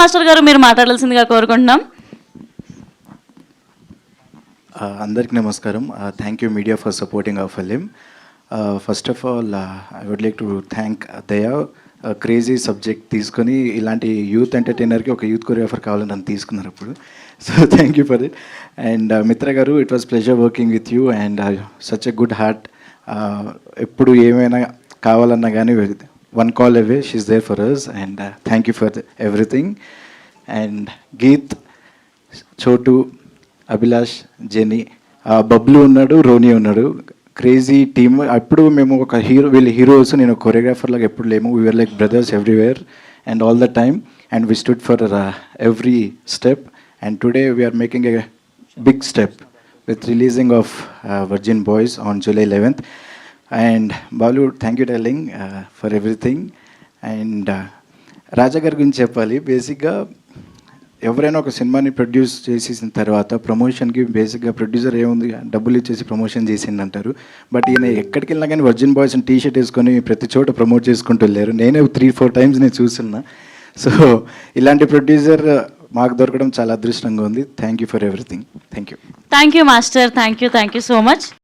Master గారు మీరు మాట్లాడాల్సిందిగా కోరుకుంటున్నాం. అందరికి నమస్కారం. Thank you media for supporting our film. First of all I would like to thank Daya. Crazy subject తీసుకొని ఇలాంటి యూత్ ఎంటర్టైనర్కి ఒక యూత్ కొరియోగ్రాఫర్ కావాలని నన్ను తీసుకున్నారు అప్పుడు. So thank you for it. And మిత్ర గారు, it was pleasure working with you and such a good heart. ఎప్పుడు ఏమైనా కావాలన్నా కానీ one call away, she's there for us, and thank you for everything. And Geet, Chotu, Abhilash, Jenny, Bablu ఉన్నాడు, రోని ఉన్నాడు, crazy team. అప్పుడు మేము ఒక వీళ్ళు హీరోస్, నేను కొరియోగ్రాఫర్ లాగా ఎప్పుడు లేము. We are like brothers everywhere and all the time, and we stood for every step. And today we are making a big step with releasing of Virgin Boys on July 11th. And Balu, thank you darling for everything. And రాజా గారి గురించి చెప్పాలి. బేసిక్గా ఎవరైనా ఒక సినిమాని produce చేసేసిన తర్వాత ప్రమోషన్కి బేసిక్గా ప్రొడ్యూసర్ ఏముంది, డబ్బులు ఇచ్చేసి ప్రమోషన్ చేసింది అంటారు. బట్ ఈయన ఎక్కడికి వెళ్ళినా కానీ వర్జిన్ బాయ్స్ టీ షర్ట్ వేసుకొని ప్రతి చోట ప్రమోట్ చేసుకుంటూ వెళ్ళారు. నేనే 3-4 టైమ్స్ నేను చూస్తున్నా. సో ఇలాంటి ప్రొడ్యూసర్ మాకు దొరకడం చాలా అదృష్టంగా ఉంది. Thank you for everything. Thank you. Thank you master. Thank you so much.